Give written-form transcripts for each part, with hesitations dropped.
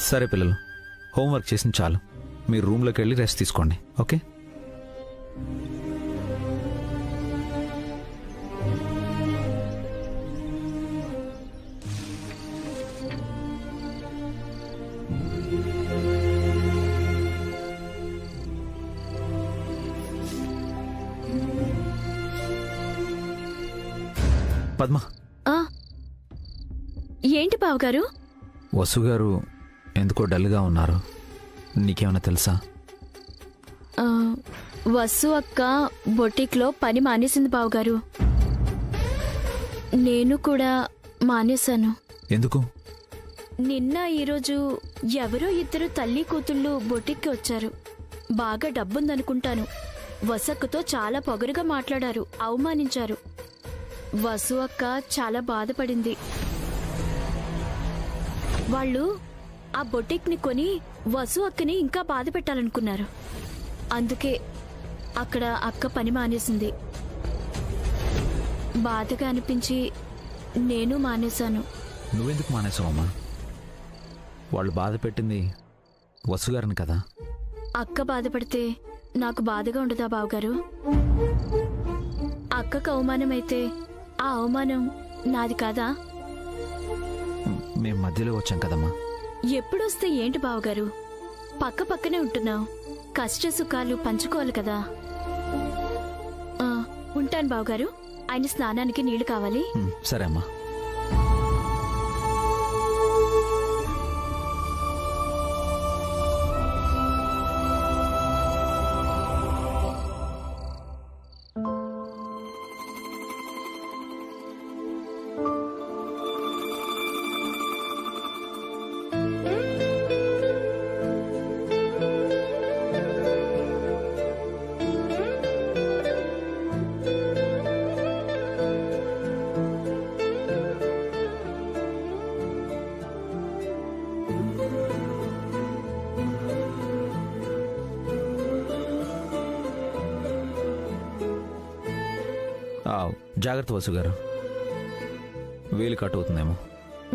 సరే పిల్లలు, హోంవర్క్ చేసింది చాలు. మీరు రూమ్లోకి వెళ్ళి రెస్ట్ తీసుకోండి. ఓకే? పద్మ, ఏంటి బావగారు? వసు గారు ఎందుకో డల్గా ఉన్నారు. నీకేమైనా తెలుసా? వసు అక్క బొటిక్లో పని మానేసింది బావగారు. నేను కూడా మానేశాను. ఎందుకు? నిన్న ఈరోజు ఎవరో ఇద్దరు తల్లి కూతుళ్ళు బొటిక్కి వచ్చారు. బాగా డబ్బుందనుకుంటాను. వసక్కతో చాలా పొగరుగా మాట్లాడారు, అవమానించారు. వసు అక్క చాలా బాధపడింది. వాళ్ళు ఆ బొటిక్ని కొని వసు అక్కని ఇంకా బాధ పెట్టాలనుకున్నారు. అందుకే అక్కడ అక్క పని మానేసింది. బాధగా అనిపించి నేను మానేశాను. నువ్వెందుకు మానేసావమ్మా? వాళ్ళు బాధ పెట్టింది వసుగారిని కదా. అక్క బాధపడితే నాకు బాధగా ఉండదా బావగారు? అక్కకు అవమానమైతే ఆ అవమానం నాది కాదా? మేం మధ్యలో వచ్చాం కదమ్మా. ఎప్పుడొస్తే ఏంటి బావగారు? పక్క పక్కనే ఉంటున్నావు. కష్ట సుఖాలు పంచుకోవాలి కదా. ఉంటాను బావగారు. ఆయన స్నానానికి నీళ్లు కావాలి. సరే అమ్మా. జాగ్రత్త వసు గారు, వేలు కట్ అవుతుందేమో.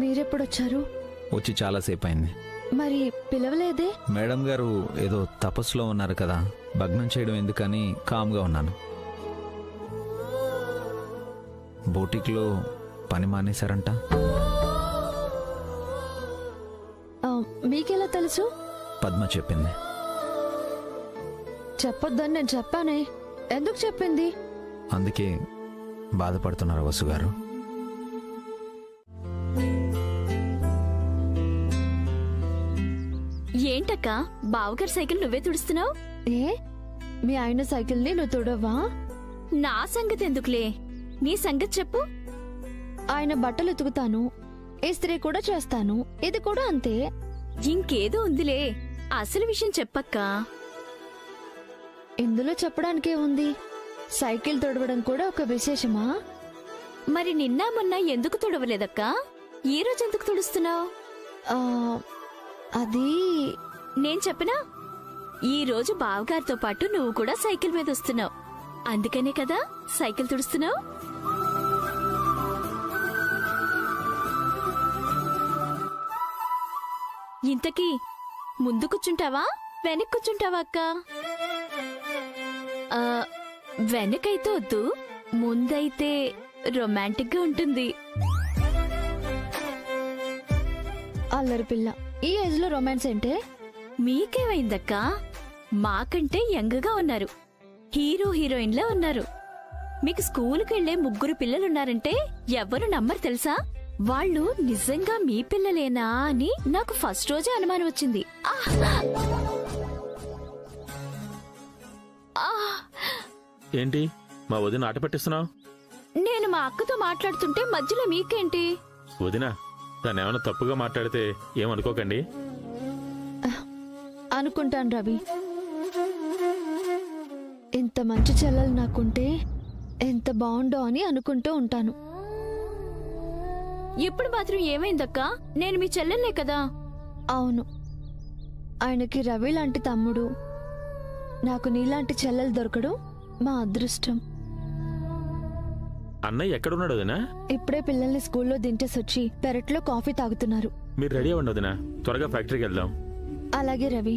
మీరెప్పుడొచ్చారు? వచ్చి చాలాసేపు అయింది. మరి పిలవలేదే? మేడం గారు ఏదో తపస్సులో ఉన్నారు కదా, భగ్నం చేయడం ఎందుకని కామ్గా ఉన్నాను. బోటిక్లో పని మానేశారంట. మీకెలా తెలుసు? పద్మ చెప్పింది. చెప్పొద్దని నేను చెప్పానే. ఎందుకు చెప్పింది? అందుకే బాధపడుతున్నారు వసు గారు. ఏంటక్క, బావగారి సైకిల్ నువ్వే తుడుస్తున్నావు? ఏ, మీ ఆయన సైకిల్ని నువ్వు తుడవా? నా సంగతి ఎందుకులే, నీ సంగతి చెప్పు. ఆయన బట్టలు ఉతుకుతాను, ఇస్త్రీ కూడా చేస్తాను. ఇది కూడా అంతే. ఇంకేదో ఉందిలే, అసలు విషయం చెప్పక్కా. ఇందులో చెప్పడానికే ఉంది. సైకిల్ తుడవడం కూడా ఒక విశేషమా? మరి నిన్న మొన్న ఎందుకు తుడవలేదక్కా? ఈ రోజు ఎందుకు తుడుస్తున్నావు? అది నేను చెప్పనా, ఈ రోజు బావగారితో పాటు నువ్వు కూడా సైకిల్ మీద వస్తున్నావు. అందుకనే కదా సైకిల్ తుడుస్తున్నావు. ఇంతకీ ముందు కూర్చుంటావా వెనక్కి కూర్చుంటావా అక్క? వెనకైతే వద్దు, ముందైతే రొమాంటిక్ గా ఉంటుంది. అల్లరి పిల్ల, ఈ ఏజ్ లో రొమాన్స్ ఏంటే? మీకేమైందక్కా? మాకంటే యంగ్ గా ఉన్నారు, హీరో హీరోయిన్లా ఉన్నారు. మీకు స్కూలుకి వెళ్లే 3 పిల్లలున్నారంటే ఎవ్వరు నమ్మరు తెలుసా? వాళ్ళు నిజంగా మీ పిల్లలేనా అని నాకు ఫస్ట్ రోజే అనుమానం వచ్చింది. ఏంటి మా వదిన ఆట పట్టిస్తున్నావు? నేను మా అక్కతో మాట్లాడుతుంటే మధ్యలో మీకేంటి? వదిన, తనేమైనా తప్పుగా మాట్లాడితే ఏమనుకోకండి. అనుకుంటాను రవి. ఇంత మంచి చెల్లెలు నాకుంటే ఎంత బాగుండో అని అనుకుంటూ ఉంటాను. ఇప్పుడు మాత్రం ఏమైందక్కా? నేను మీ చెల్లెల్నే కదా. అవును, ఆయనకి రవి లాంటి తమ్ముడు, నాకు నీలాంటి చెల్లెలు దొరకడం మా అదృష్టం. అన్నయ్య ఎక్కడున్నాడు వదినా? ఇప్పుడే పిల్లల్ని స్కూల్లో దించేసి వచ్చి పెరట్లో కాఫీ తాగుతున్నారు. మీరు రెడీ అవ్వండి వదినా, త్వరగా ఫ్యాక్టరీకి వెళ్దాం. అలాగే రవి.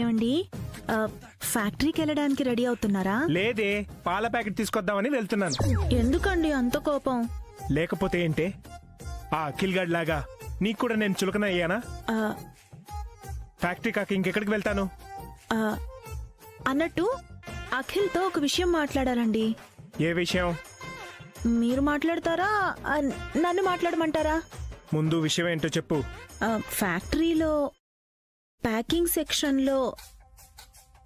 ఏమండి, ఫ్యాక్టరీకి వెళ్ళడానికి రెడీ అవుతున్నారా? లేదే, పాల ప్యాకెట్ తీసుకొద్దామని వెళ్తున్నాను. ఎందుకండి అంత కోపం? లేకపోతే ఏంటే, ఆ అఖిల్ గడ్ లాగా నీకు కూడా నేను చులకన అయ్యానా? ఆ, ఫ్యాక్టరీ కాక ఇంకెక్కడికి వెళ్తాను? ఆ, అన్నట్టు అఖిల్తో ఒక విషయం మాట్లాడాలండి. ఏ విషయం? మీరు మాట్లాడతారా, నన్ను మాట్లాడమంటారా? ముందు విషయం ఏంటో చెప్పు. ఫ్యాక్టరీలో ప్యాకింగ్ సెక్షన్లో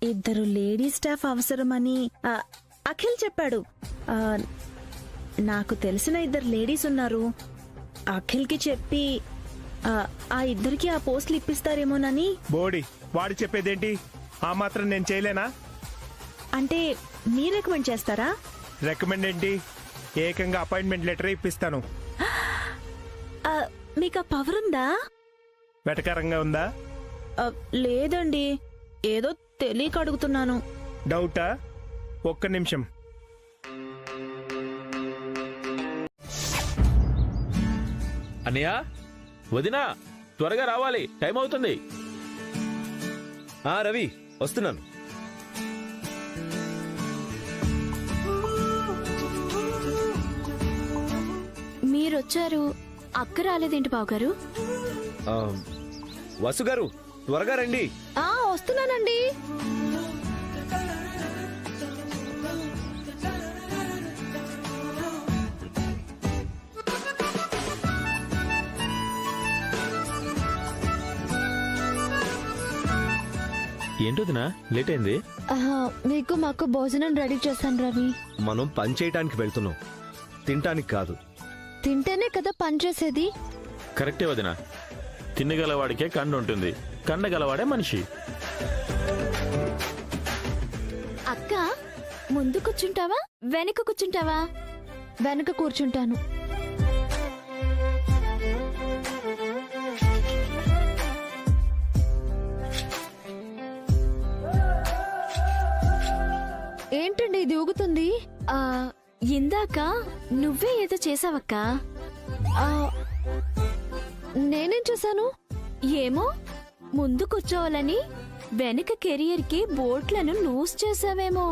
2 లేడీ స్టాఫ్ అవసరమని అఖిల్ చెప్పాడు. నాకు తెలిసిన 2 లేడీస్ ఉన్నారు. అఖిల్కి చెప్పి ఆ 2కి ఆ పోస్టులు ఇప్పిస్తారేమోనని. బోడి, వాడు చెప్పేదేంటి? ఆ మాత్రం నేను చేయలేనా? అంటే మీరు రికమెండ్ చేస్తారా? రికమెండ్ ఏంటి, ఏకంగా అపాయింట్మెంట్ లెటర్ ఇప్పిస్తాను. మీకు ఆ పవర్ ఉందా? వెటకారంగా ఉందా? లేదండి, ఏదో తెలియక అడుగుతున్నాను. డౌటా? ఒక్క నిమిషం. అన్నయ్య, వదినా, త్వరగా రావాలి, టైం అవుతుంది. రవి వస్తున్నాను. మీరొచ్చారు, అక్క రాలేదేంటి బావగారు? వసు గారు త్వరగా రండి. వస్తున్నానండి. ఏంటి వదినా, లేట్ అయింది? మీకు మాకు భోజనం రెడీ చేశాను రవి. మనం పని చేయటానికి వెళ్తున్నాం, తినటానికి కాదు. తింటేనే కదా పని చేసేది. కరెక్టే వదినా, తిన్నగలవాడికే కన్ను ఉంటుంది, కన్నగలవాడే మనిషి. అక్క, ముందు కూర్చుంటావా వెనక కూర్చుంటావా? వెనక కూర్చుంటాను. ఏంటండి ఇది ఊగుతుంది? ఇందాక నువ్వే ఏదో చేసావక్క. నేనేం చేశాను? ఏమో, ముందు కూర్చోవాలని వెనక కెరియర్ కి బోట్లను లూజ్ చేసావేమో.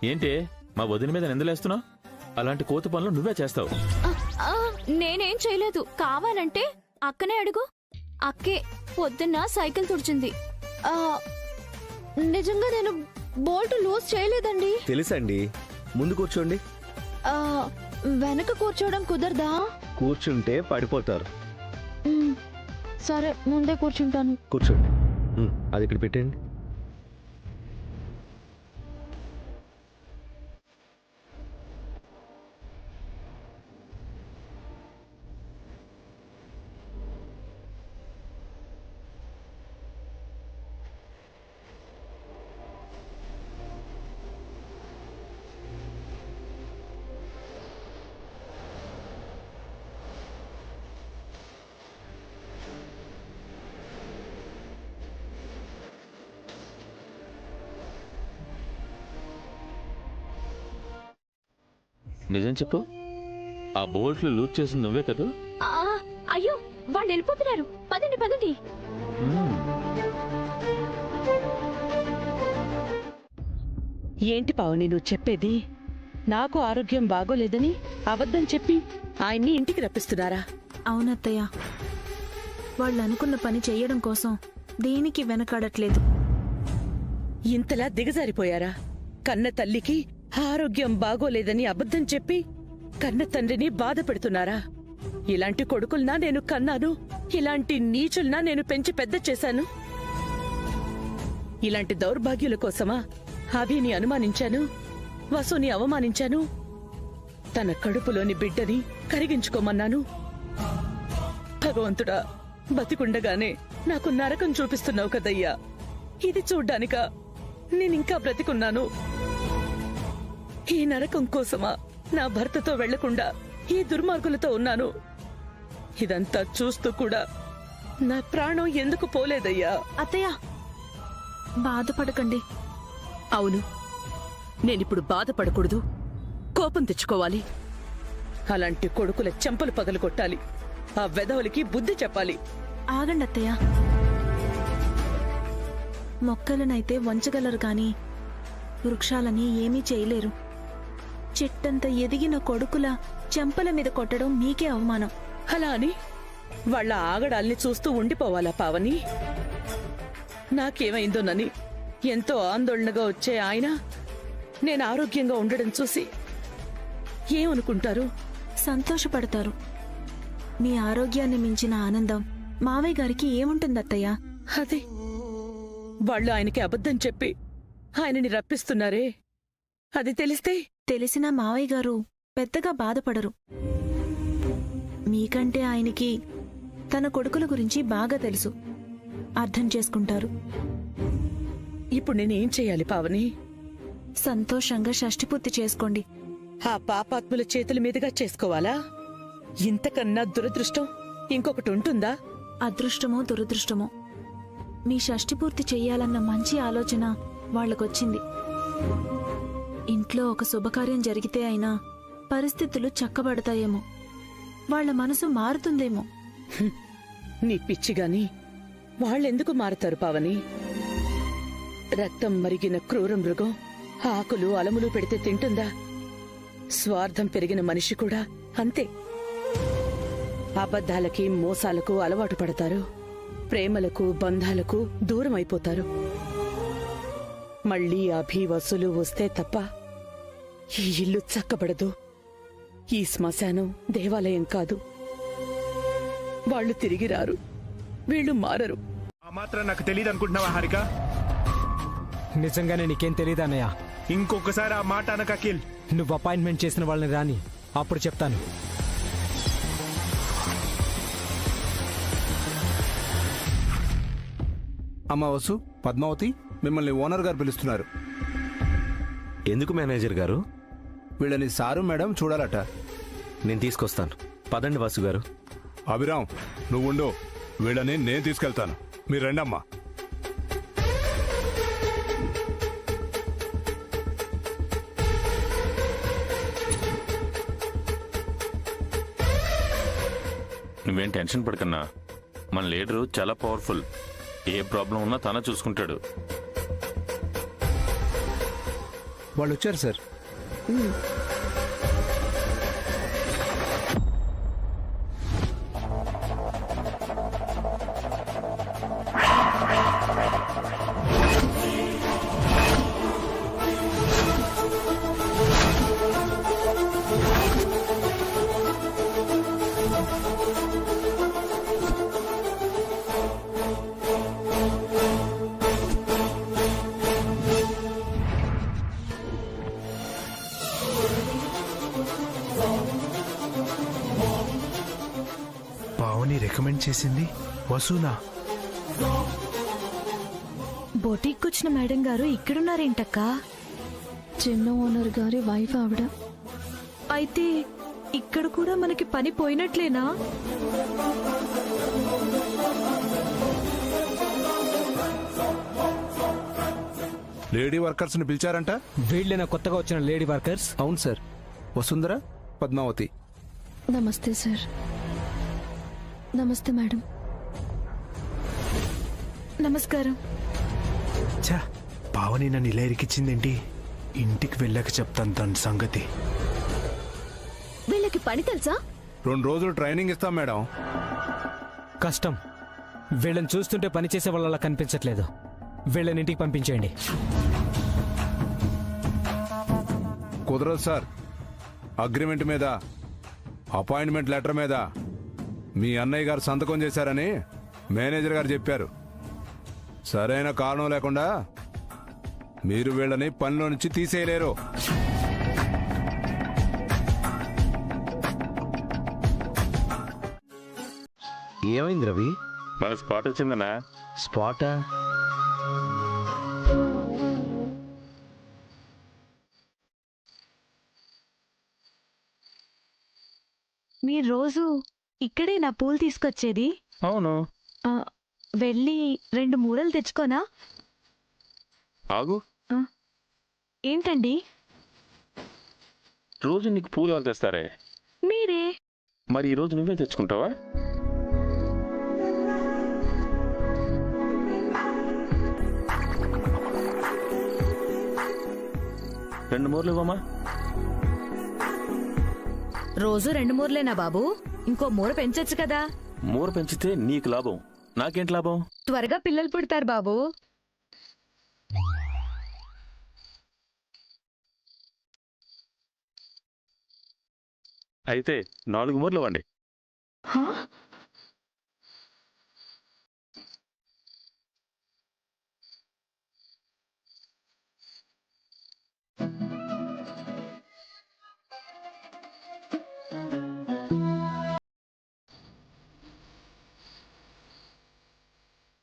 ఏంటి మా వదిన మీద నిందలేస్తున్నావు? అలాంటి కోతి పనులు నువ్వే చేస్తావు. నేనేం చేయలేదు, కావాలంటే అక్కనే అడుగు. అక్కే పొద్దున్న సైకిల్ తుడిచింది. నిజంగా నేను బోల్ట్ లూజ్ చేయలేదండి. తెలుసండి, ముందు కూర్చోండి. వెనక కూర్చోవడం కుదరదా? కూర్చుంటే పడిపోతారు. సరే, ముందే కూర్చుంటాను. కూర్చోండి. అది ఇక్కడ పెట్టండి. నిజం చెప్పు, ఆ బోల్ట్లు లూజ్ చేసింది నువ్వే కదా? అయ్యో, వాళ్ళు వెళ్ళిపోతున్నారు. పదండి పదండి. ఏంటి పావని నువ్వు చెప్పేది? నాకు ఆరోగ్యం బాగోలేదని అబద్ధం చెప్పి ఆయన్ని ఇంటికి రప్పిస్తున్నారా? అవునత్తయ్య, వాళ్ళు అనుకున్న పని చెయ్యడం కోసం దేనికి వెనకాడట్లేదు. ఇంతలా దిగజారిపోయారా? కన్న తల్లికి ఆరోగ్యం బాగోలేదని అబద్ధం చెప్పి కన్న తండ్రిని బాధ పెడుతున్నారా? ఇలాంటి కొడుకుల్నా నేను కన్నాను? ఇలాంటి నీచుల్నా నేను పెంచి పెద్ద చేశాను? ఇలాంటి దౌర్భాగ్యుల కోసమా అభిని అనుమానించాను, వసుని అవమానించాను, తన కడుపులోని బిడ్డని కరిగించుకోమన్నాను? భగవంతుడా, బతికుండగానే నాకు నరకం చూపిస్తున్నావు కదయ్యా. ఇది చూడ్డానికా నేనింకా బ్రతికున్నాను? ఈ నరకం కోసమా నా భర్తతో వెళ్లకుండా ఈ దుర్మార్గులతో ఉన్నాను? ఇదంతా చూస్తూ కూడా నా ప్రాణం ఎందుకు పోలేదయ్యా? అత్తయ్య బాధపడకండి. అవును, నేనిప్పుడు బాధపడకూడదు, కోపం తెచ్చుకోవాలి. అలాంటి కొడుకుల చెంపలు పగలు కొట్టాలి. ఆ వెధవలకి బుద్ధి చెప్పాలి. ఆగండి అత్తయ్య. మొక్కలనైతే వంచగలరు కాని వృక్షాలని ఏమీ చేయలేరు. చెట్టంత ఎదిగిన కొడుకుల చెంపల మీద కొట్టడం మీకే అవమానం. అలా అని వాళ్ళ ఆగడాల్ని చూస్తూ ఉండిపోవాలా పావని? నాకేమైందోనని ఎంతో ఆందోళనగా వచ్చే ఆయన నేను ఆరోగ్యంగా ఉండడం చూసి ఏమనుకుంటారు? సంతోషపడతారు. మీ ఆరోగ్యాన్ని మించిన ఆనందం మావయ్య గారికి ఏముంటుంది అత్తయ్య? అదే, వాళ్ళు ఆయనకి అబద్ధం చెప్పి ఆయనని రప్పిస్తున్నారే, అది తెలిస్తే తెలిసినా మావయ్య గారు పెద్దగా బాధపడరు. మీకంటే ఆయనకి తన కొడుకుల గురించి బాగా తెలుసు, అర్థం చేసుకుంటారు. ఇప్పుడు నేనేం చెయ్యాలి పావని? సంతోషంగా షష్ఠిపూర్తి చేసుకోండి. ఆ పాపాత్ముల చేతుల మీదుగా చేసుకోవాలా? ఇంతకన్నా దురదృష్టం ఇంకొకటి ఉంటుందా? అదృష్టమో దురదృష్టమో మీ షష్ఠిపూర్తి చెయ్యాలన్న మంచి ఆలోచన వాళ్లకొచ్చింది. ఇంట్లో ఒక శుభకార్యం జరిగితే అయినా పరిస్థితులు చక్కబడతాయేమో, వాళ్ల మనసు మారుతుందేమో. నీ పిచ్చిగాని వాళ్ళెందుకు మారతారు పావని? రక్తం మరిగిన క్రూర మృగం ఆకులు అలములు పెడితే తింటుందా? స్వార్థం పెరిగిన మనిషి కూడా అంతే. అబద్ధాలకి మోసాలకు అలవాటు పడతారు. ప్రేమలకు బంధాలకు దూరం అయిపోతారు. మళ్లీ అభి వసూలు వస్తే తప్ప ఈ ఇల్లు చక్కబడదు. ఈ శ్మశానం దేవాలయం కాదు. వాళ్ళు తిరిగి రారు, వీళ్ళు మారరు. ఆ మాత్రం నాకు తెలియదు అనుకుంటున్నావా హారిక? నిజంగానే నీకేం తెలియదు అన్నయ్య. ఇంకొకసారి ఆ మాట అనక అఖిల్. నువ్వు అపాయింట్మెంట్ చేసిన వాళ్ళని రాని, అప్పుడు చెప్తాను. అమ్మ వసు, పద్మావతి, మిమ్మల్ని ఓనర్ గారు పిలుస్తున్నారు. ఎందుకు మేనేజర్ గారు? వీళ్ళని సారు మేడం చూడాలట. నేను తీసుకొస్తాను. పదండి వాసు గారు. అభిరామ్, నువ్వుండు, వీళ్ళని నేను తీసుకెళ్తాను. మీరు రండమ్మా. నువ్వేం టెన్షన్ పడకన్నా, మన లీడరు చాలా పవర్ఫుల్. ఏ ప్రాబ్లం ఉన్నా తన చూసుకుంటాడు. వాళ్ళు వచ్చారు సార్. పావని రికమెండ్ చేసింది వసూనా? బొటీక్ వచ్చిన మేడం గారు ఇక్కడున్నారేంటక్కా? చిన్న ఓనర్ గారి వైఫ్ ఆవిడ. అయితే ఇక్కడ కూడా మనకి పని పోయినట్లేనా? లేడీ వర్కర్స్ ని పిలిచారంట. వీళ్ళేనా కొత్తగా వచ్చిన లేడీ వర్కర్స్? అవును సార్. వసుంధర, పద్మావతి. నమస్తే సార్. నమస్తే మేడం. నమస్కారం. ఛా, పావని నన్ను ఇలా ఇరికిచ్చిందేంటి? ఇంటికి వెళ్ళాక చెప్తాను తన సంగతి. వీళ్ళకి పని తెలుసా? 2 రోజులు ట్రైనింగ్ ఇస్తాం మేడం. కష్టం. వీళ్ళని చూస్తుంటే పని చేసే వాళ్ళలా కనిపించట్లేదు. వీళ్ళని ఇంటికి పంపించేయండి. కుదరదు సార్. అగ్రిమెంట్ మీద, అపాయింట్మెంట్ లెటర్ మీద మీ అన్నయ్య గారు సంతకం చేశారని మేనేజర్ గారు చెప్పారు. సరైన కారణం లేకుండా మీరు వీళ్ళని పనిలో నుంచి తీసేయలేరు. ఏమైంది రవి? మన స్పాట్ వచ్చిందన్నా. స్పాటా? మీరు రోజు ఇక్కడే నా పూలు తీసుకొచ్చేది. అవును. వెళ్ళి 2 మూరలు తెచ్చుకోనా? ఆగు. ఏంటండి? రోజు నీకు పూలు ఎవరు తెస్తారే? మీరే. మరి ఈ రోజు నువ్వే తెచ్చుకుంటావా? రెండు మూరలు ఇవ్వమ్మా. రోజు 2 మూరలేనా బాబు? ఇంకో మూర పెంచొచ్చు కదా. మూర పెంచితే నీకు లాభం, నాకేంటి లాభం? త్వరగా పిల్లలు పుడతారు బాబు. అయితే 4 మూరలు ఇవ్వండి.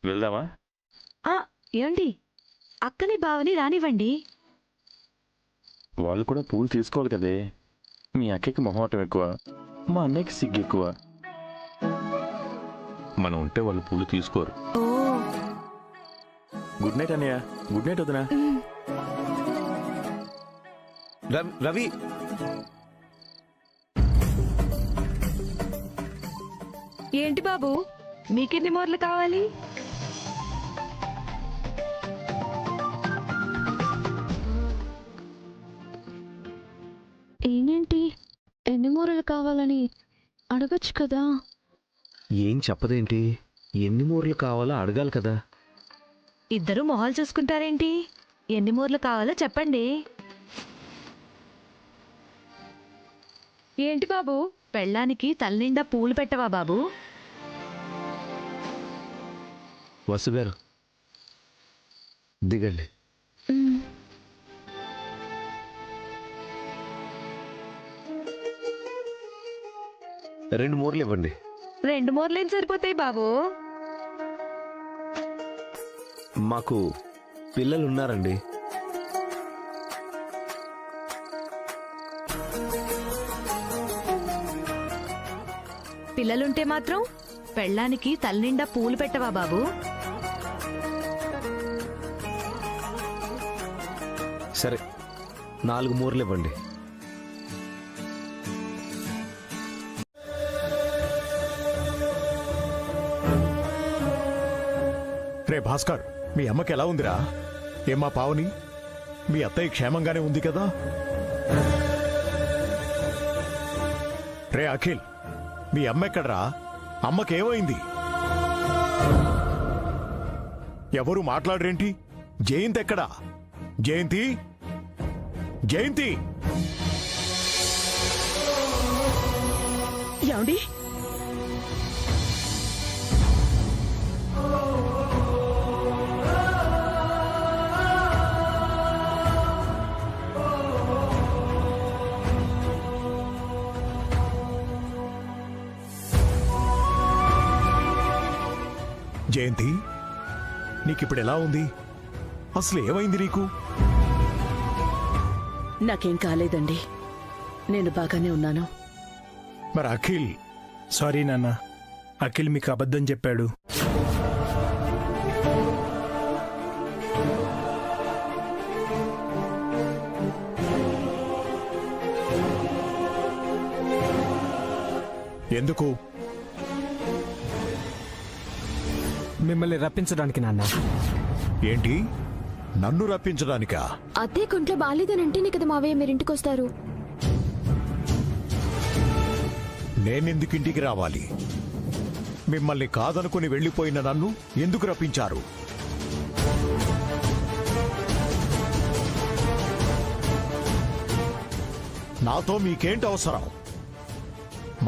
వెళ్దామా? ఏమండి, అక్కని బావని రానివ్వండి. వాళ్ళు కూడా పూలు తీసుకోవాలి కదే. మీ అక్కకి మొహమాటం ఎక్కువ, మా అన్నయ్యకి సిగ్గు ఎక్కువ. మనం ఉంటే వాళ్ళు పూలు తీసుకోరు. గుడ్ నైట్ అన్నయ్య. గుడ్ నైట్ వదినా. రవి, ఏంటి బాబు, మీకెన్ని మూరలు కావాలి? ఏంటి ఎన్ని మూరలు కావాలని అడగచ్చు కదా. ఏం చెప్పదేంటి? ఎన్ని మూరలు కావాలో అడగాలి కదా. ఇద్దరు మొహాలు చూసుకుంటారేంటి? ఎన్ని మూరలు కావాలో చెప్పండి. ఏంటి బాబు, పెళ్ళానికి తలనిండా పూలు పెట్టవా బాబు? వసుగారు దిగండి. రెండు మూరలు ఇవ్వండి. 2 మూరలేం సరిపోతాయి బాబు? మాకు పిల్లలు ఉన్నారండి. పిల్లలుంటే మాత్రం పెళ్ళానికి తలనిండా పూలు పెట్టవా బాబు? సరే 4 మూరలు ఇవ్వండి. రే భాస్కర్, మీ అమ్మకి ఎలా ఉందిరా? ఏమ్మా పావని, మీ అత్తయ్య క్షేమంగానే ఉంది కదా? రే అఖిల్, మీ అమ్మ ఎక్కడ్రా? అమ్మకేమైంది? ఎవరు మాట్లాడరేంటి? జయంతి ఎక్కడా? జయంతి, జయంతి! ఏమండి? జయంతి, నీకిప్పుడు ఎలా ఉంది? అసలు ఏమైంది నీకు? నాకేం కాలేదండి, నేను బాగానే ఉన్నాను. మరి అఖిల్? సారీ నాన్న, అఖిల్ మీకు అబద్ధం చెప్పాడు. ఎందుకు? మిమ్మల్ని రప్పించడానికి నాన్న. ఏంటి, నన్ను రప్పించడానికా? అదే కొంట్లో బాలేదనంటేనే కదా మావయ్య మీరింటికి వస్తారు. నేనెందుకు ఇంటికి రావాలి? మిమ్మల్ని కాదనుకుని వెళ్లిపోయిన నన్ను ఎందుకు రప్పించారు? నాతో మీకేంటి అవసరం?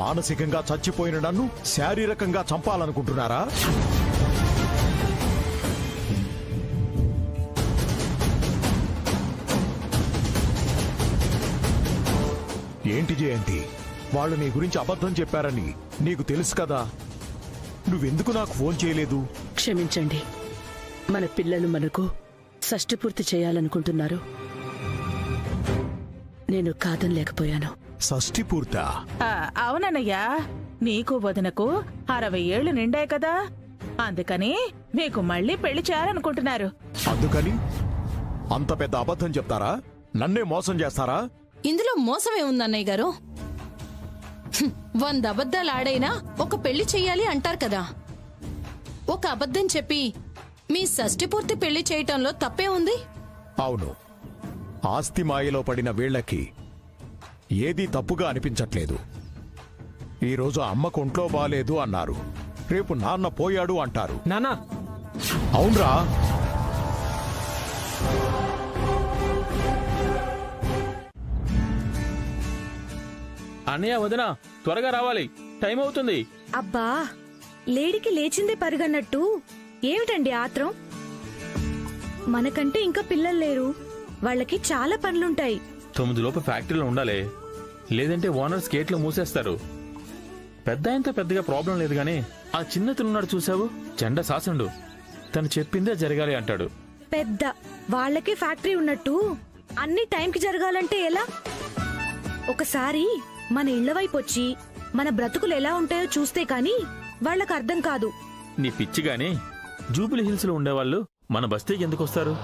మానసికంగా చచ్చిపోయిన నన్ను శారీరకంగా చంపాలనుకుంటున్నారా? ఏంటి జయంతి, వాళ్ళు నీ గురించి అబద్ధం చెప్పారని నీకు తెలుసు కదా. నువ్వెందుకు నాకు ఫోన్ చేయలేదు? క్షమించండి, మన పిల్లలు మనకు షష్ఠి పూర్తి చేయాలనుకుంటున్నారు. నేను కాదనలేకపోయాను. షష్ఠి పూర్తా? అవునన్నయ్యా, నీకు వదినకు 60 ఏళ్లు నిండాయి కదా, అందుకని మీకు మళ్ళీ పెళ్లి చేయాలనుకుంటున్నారు. అందుకని అంత పెద్ద అబద్ధం చెప్తారా? నన్నే మోసం చేస్తారా? ఇందులో మోసమే ఉందన్నయ్య గారు. 100 అబద్ధాలు ఆడైనా ఒక పెళ్లి చెయ్యాలి అంటారు కదా. ఒక అబద్ధం చెప్పి మీ షష్టి పూర్తి పెళ్లి చేయటంలో తప్పే ఉంది? అవును, ఆస్తి మాయలో పడిన వీళ్ళకి ఏదీ తప్పుగా అనిపించట్లేదు. ఈరోజు అమ్మకు ఒంట్లో బాలేదు అన్నారు, రేపు నాన్న పోయాడు అంటారు. నానా అవునరా, అన్నయ్య వదిన త్వరగా రావాలి, టైం అవుతుంది. అబ్బా, లేడికి లేచిందే పరుగన్నట్టు ఏమిటండి ఆత్రం? మనకంటే ఇంకా పిల్లలు లేరు, వాళ్ళకి చాలా పనులుంటాయి. 9 లోపు ఫ్యాక్టరీలో ఉండాలి, లేదంటే ఓనర్స్ గేట్లు మూసేస్తారు. పెద్ద ఆయనతో పెద్దగా ప్రాబ్లం లేదు గానీ ఆ చిన్న తిన్నాడు చూసావు, చెండ శాసనుడు, తను చెప్పిందే జరగాలి అంటాడు. పెద్ద వాళ్ళకి ఫ్యాక్టరీ ఉన్నట్టు అన్ని టైంకి జరగాలంటే ఎలా? ఒకసారి మన ఇళ్ల వైపు వచ్చి మన బ్రతుకులు ఎలా ఉంటాయో చూస్తే కాని వాళ్ళకి అర్థం కాదు. నీ పిచ్చి గాని జూబిలీ హిల్స్ లో ఉండేవాళ్ళు మన బస్తీకి ఎందుకు వస్తారు?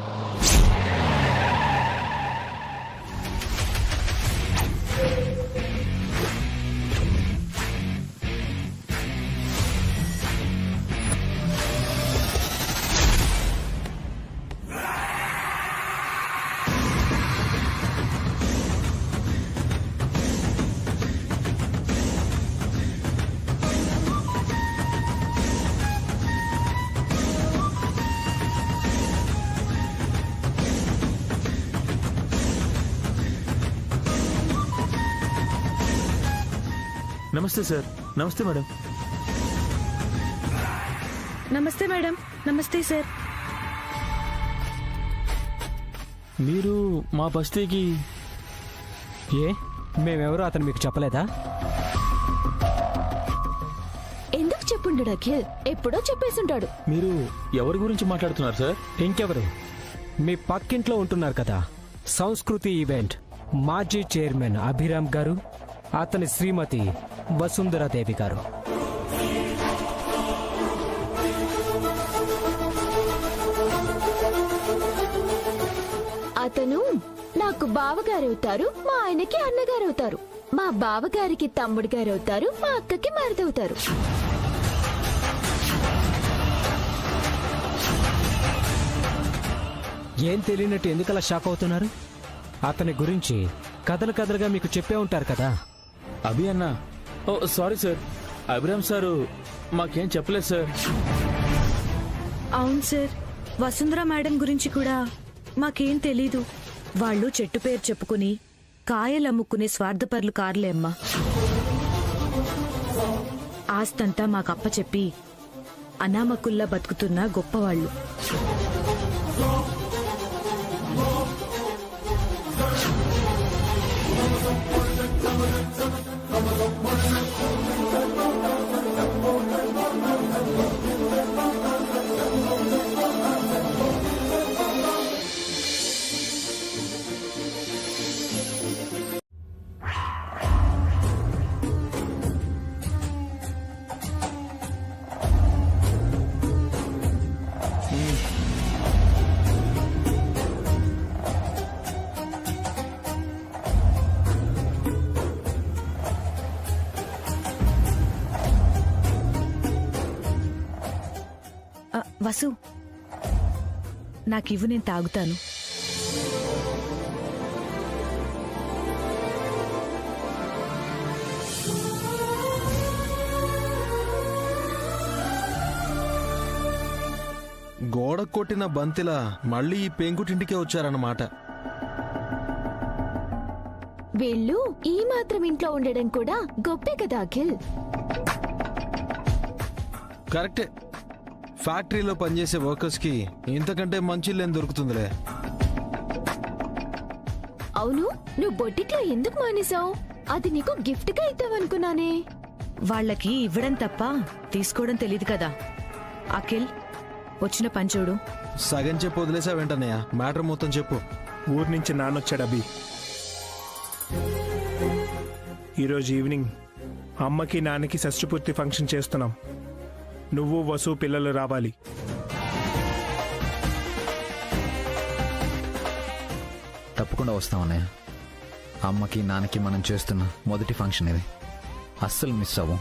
నమస్తే సార్. నమస్తే మేడం. నమస్తే మేడం. నమస్తే సార్. మీరు మా బస్తీకి ఏ మేమెవరో అతను మీకు చెప్పలేదా? ఎందుకు చెప్పుండు అఖిల్, ఎప్పుడో చెప్పేసుంటాడు. మీరు ఎవరి గురించి మాట్లాడుతున్నారు సార్? ఇంకెవరు, మీ పక్కింట్లో ఉంటున్నారు కదా, సంస్కృతి ఈవెంట్ మాజీ చైర్మన్ అభిరామ్ గారు, అతని శ్రీమతి వసుంధరాదేవి గారు. అతను నాకు బావగారవుతారు, మా ఆయనకి అన్నగారవుతారు, మా బావగారికి తమ్ముడు గారవుతారు, మా అక్కకి మరదవుతారు. ఏం తెలియనట్టు ఎందుకలా షాక్ అవుతున్నారు? అతని గురించి కథలు కథలుగా మీకు చెప్పే ఉంటారు కదా. అభి అన్న, ఓ సారీ సార్, అభిరామ్ సారు మాకేం చెప్పలేదు సార్. అవును సార్, వసుంధర మేడం గురించి కూడా మాకేం తెలీదు. వాళ్ళు చెట్టు పేరు చెప్పుకుని కాయలమ్ముకునే స్వార్థపరులు కార్లే అమ్మా. ఆస్తంతా మాకప్ప చెప్పి అనామకుల్లా బతుకుతున్న గొప్పవాళ్ళు. వసు, నాకివ్వు, నేను తాగుతాను. గోడ కొట్టిన బంతిలా మళ్ళీ ఈ పెంకుటింటికే వచ్చారన్నమాట. వీళ్ళు ఈ మాత్రం ఇంట్లో ఉండడం కూడా గొప్పే కదా అఖిల్. కరెక్టే, ఫ్యాక్టరీలో పనిచేసే వర్కర్స్ కి ఇంతకంటే మంచి ఇల్లేం దొరుకుతుందిలే. అవును, నువ్వు బొట్టిక్లో ఎందుకు మానేశావు? అది నీకు గిఫ్ట్ గా ఇద్దామనుకున్నానే. వాళ్ళకి ఇవ్వడం తప్ప తీసుకోవడం తెలీదు కదా. అఖిల్, వచ్చిన పంచోడు. సగం చెప్పు వదిలేసా వెంటనయ్య, మ్యాటర్ మొత్తం చెప్పు. ఊరి నుంచి నాన్నొచ్చాడు అభి. ఈరోజు ఈవినింగ్ అమ్మకి నాన్నకి షష్ఠపూర్తి ఫంక్షన్ చేస్తున్నాం. నువ్వు వసు పిల్లలు రావాలి. తప్పకుండా వస్తాం అన్నయ్య. అమ్మకి నాన్నకి మనం చేస్తున్న మొదటి ఫంక్షన్ ఇది. అస్సలు మిస్ అవ్వం.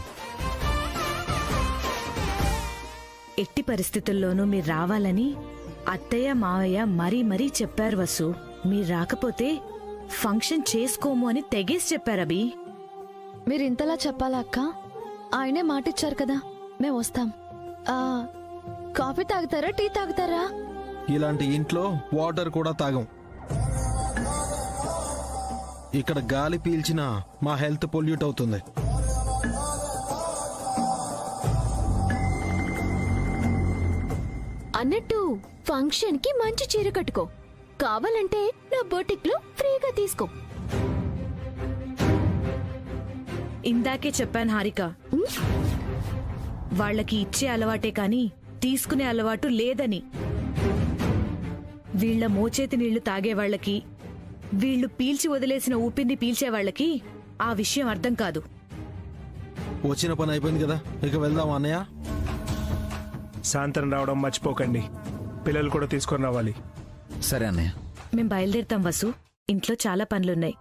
ఎట్టి పరిస్థితుల్లోనూ మీరు రావాలని అత్తయ్య మావయ్య మరీ మరీ చెప్పారు వసు. మీరు రాకపోతే ఫంక్షన్ చేసుకోము అని తెగేసి చెప్పారు అభి. మీరు ఇంతలా చెప్పాలా అక్క? ఆయనే మాటిచ్చారు కదా, మేము వస్తాం. కాఫీ తాగుతారా, టీ తాగుతారా? ఇలాంటి ఇంట్లో వాటర్ కూడా తాగం. ఇక్కడ గాలి పీల్చినా మా హెల్త్ పొల్యూట్ అవుతుంది. అన్నట్టు ఫంక్షన్ కి మంచి చీర కట్టుకో. కావాలంటే నా బొటిక్ లో ఫ్రీగా తీసుకో. ఇందాకే చెప్పాను హారిక, వాళ్ళకి ఇచ్చే అలవాటే కాని తీసుకునే అలవాటు లేదని. వీళ్ల మోచేతి నీళ్లు తాగేవాళ్లకి, వీళ్లు పీల్చి వదిలేసిన ఊపిరిని పీల్చేవాళ్లకి ఆ విషయం అర్థం కాదు. వచ్చిన పని అయిపోయింది కదా, ఇక వెళ్దాం అన్నయ్య. సాయంత్రం రావడం మర్చిపోకండి. పిల్లలు కూడా తీసుకొని రావాలి. సరే అన్నయ్య. మేం బయలుదేరుతాం వసు, ఇంట్లో చాలా పనులున్నాయి.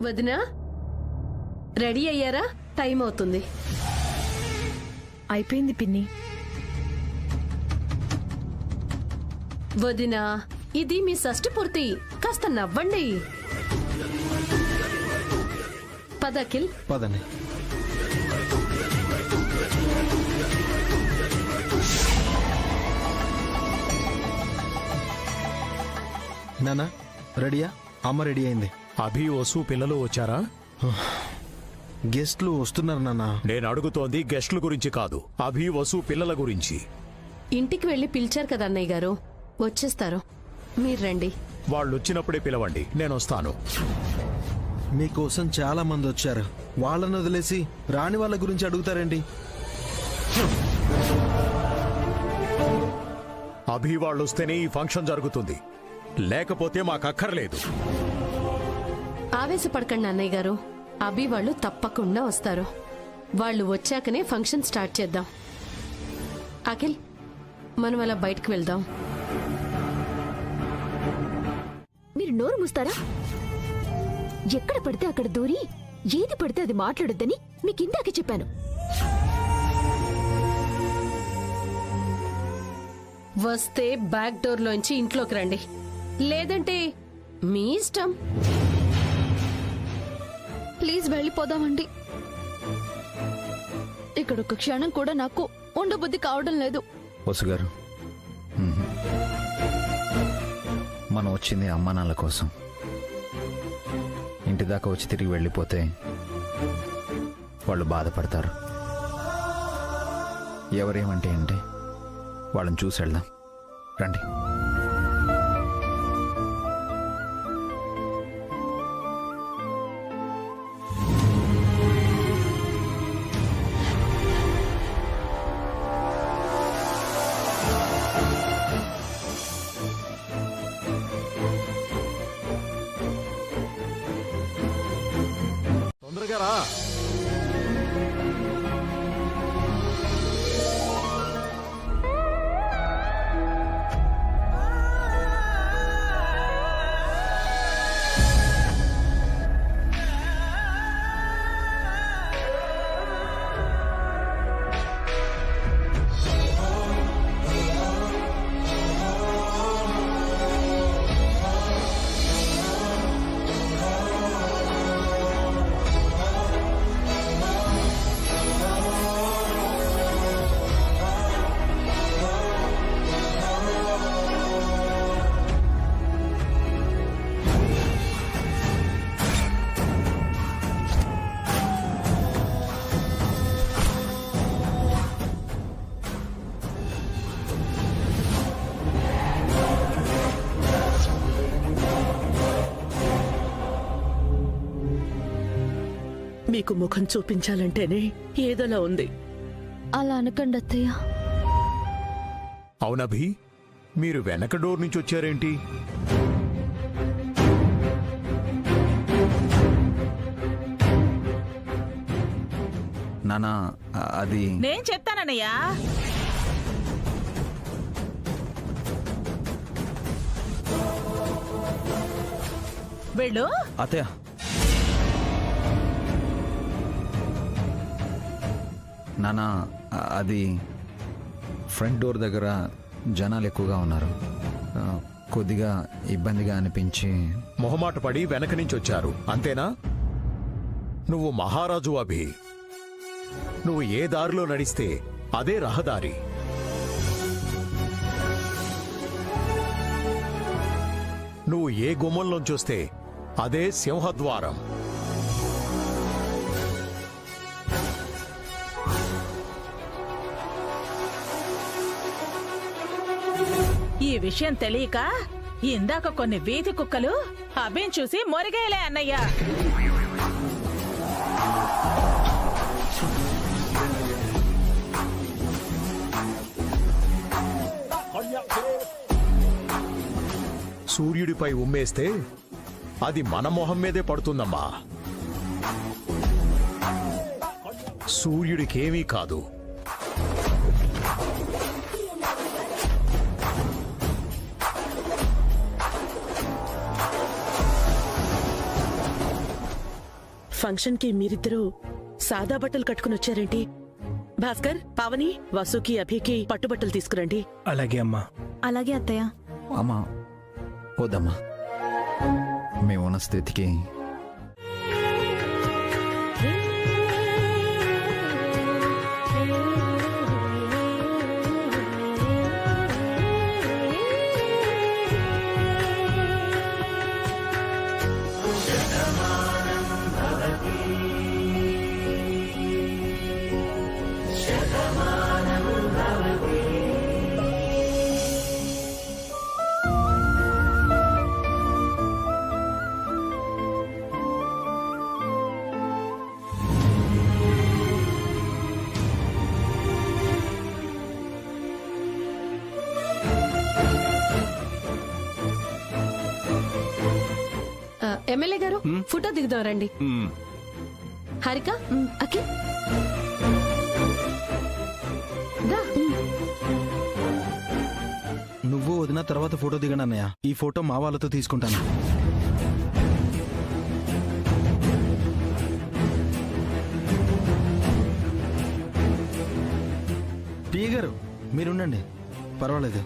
వదినా, రెడీ అయ్యారా? టైం అవుతుంది. అయిపోయింది పిన్ని. వదినా, ఇది మీ షష్ఠి పూర్తి, కాస్త నవ్వండి. పద అఖిల్. పదండి. నానా రెడీయా? అమ్మ రెడీ అయింది. అభి వసు పిల్లలు వచ్చారా? గెస్ట్లు వస్తున్నారు నాన్న. నేను అడుగుతోంది గెస్ట్ల గురించి కాదు, అభి వసు పిల్లల గురించి. ఇంటికి వెళ్లి పిలిచారు కదా అన్నయ్య గారు, వచ్చేస్తారు. మీరు రండి. వాళ్ళు వచ్చినప్పుడే పిలవండి, నేను వస్తాను. మీకోసం చాలా మంది వచ్చారు. వాళ్ళని వదిలేసి రాని వాళ్ళ గురించి అడుగుతారేంటి? అభి వాళ్ళు వస్తేనే ఈ ఫంక్షన్ జరుగుతుంది, లేకపోతే మాకక్కర్లేదు. ఆవేశపడకండి అన్నయ్య గారు, అభి వాళ్ళు తప్పకుండా వస్తారు. వాళ్ళు వచ్చాకనే ఫంక్షన్ స్టార్ట్ చేద్దాం. అఖిల్, మనం అలా బయటకు వెళ్దాం. మీరు నోరు మూస్తారా? ఎక్కడ పడితే అక్కడ దూరి ఏది పడితే అది మాట్లాడొద్దని మీకు ఇందాకే చెప్పాను. వస్తే బ్యాక్ డోర్ లోంచి ఇంట్లోకి రండి, లేదంటే మీ ఇష్టం. ప్లీజ్ వెళ్ళిపోదామండి. ఇక్కడ ఒక క్షణం కూడా నాకు ఉండబుద్ధి కావడం లేదు. వసుగారు, మనం వచ్చింది అమ్మా నాన్నల కోసం. ఇంటి దాకా వచ్చి తిరిగి వెళ్ళిపోతే వాళ్ళు బాధపడతారు. ఎవరేమంటే అంటే వాళ్ళని చూసి వెళ్దాం. రండి. తొందరగా రా. మీకు ముఖం చూపించాలంటేనే ఏదోలా ఉంది. అలా అనకండి అత్తయ్య. అవునభి, మీరు వెనక డోర్ నుంచి వచ్చారేంటి? నానా అది నేను చెప్తానన్నయ్యా. వెళ్ళు. అత్తయ్య నానా అది ఫ్రంట్ డోర్ దగ్గర జనాలు ఎక్కువగా ఉన్నారు. కొద్దిగా ఇబ్బందిగా అనిపించి మొహమాట పడి వెనక నుంచి వచ్చారు అంతేనా? నువ్వు మహారాజు అభి. నువ్వు ఏ దారిలో నడిస్తే అదే రహదారి. నువ్వు ఏ గుమ్మంలోంచొస్తే అదే సింహద్వారం. ఈ విషయం తెలియక ఇందాక కొన్ని వీధి కుక్కలు అభిని చూసి మొరిగేలే అన్నయ్య. సూర్యుడిపై ఉమ్మేస్తే అది మన మొహం మీదే పడుతుందమ్మా. సూర్యుడికేమీ కాదు. ఫంక్షన్ కి మీరిద్దరూ సాదా బట్టలు కట్టుకుని వచ్చారేంటి? భాస్కర్, పావని, వసుకి, అభికి పట్టుబట్టలు తీసుకురండి. అలాగే అమ్మా. అలాగే అత్తయ్య. అమ్మా వద్దమ్మా, మేమున్న స్థితికి ఎమ్మెల్యే గారు ఫోటో దిగుదాం రండి. హారిక, అఖిల్ నువ్వు వదిన తర్వాత ఫోటో దిగండి అన్నయ్య. ఈ ఫోటో మా వాళ్ళతో తీసుకుంటాను. టీ గారు మీరుండండి, పర్వాలేదు.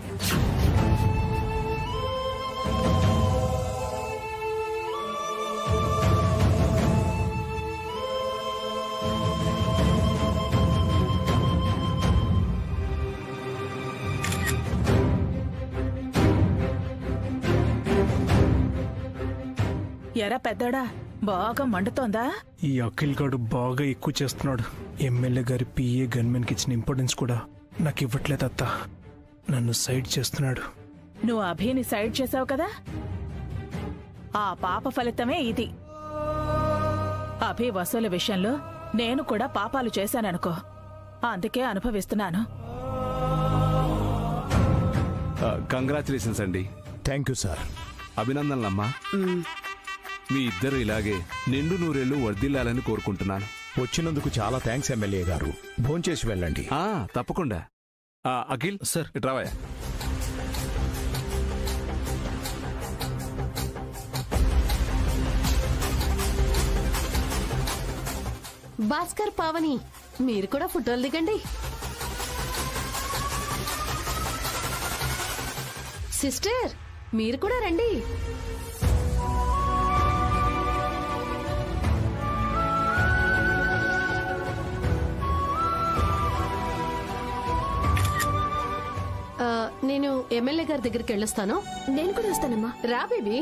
ఎరా పెద్దోడా, బాగా మండుతోందా? ఈ అఖిల్ గాడు బాగా ఎక్కువ చేస్తున్నాడు. ఎమ్మెల్యే గారి పిఏ గన్మెన్ కి ఇచ్చిన ఇంపార్టెన్స్ కూడా నాకు ఇవ్వట్లేదు అత్త. నన్ను సైడ్ చేస్తున్నాడు. నువ్వు అభిని సైడ్ చేసావు కదా, ఆ పాప ఫలితమే ఇది. అభి వసూలు విషయంలో నేను కూడా పాపాలు చేశాననుకో, అందుకే అనుభవిస్తున్నాను. కంగ్రాచులేషన్స్ అండి. Thank you sir. అభినందనలమ్మా. మీ ఇద్దరు ఇలాగే నిండు నూరేళ్లు వర్ధిల్లాలని కోరుకుంటున్నాను. వచ్చినందుకు చాలా థ్యాంక్స్ ఎమ్మెల్యే గారు. భోంచేసి వెళ్ళండి. తప్పకుండా. అఖిల్ సార్, ఇట్రావయ్యా. భాస్కర్, పావని మీరు కూడా ఫోటోలు దిగండి. సిస్టర్ మీరు కూడా రండి. నేను ఎమ్మెల్యే గారి దగ్గరికి వెళ్ళొస్తాను. నేను కూడా వస్తానమ్మా. రా బేబీ.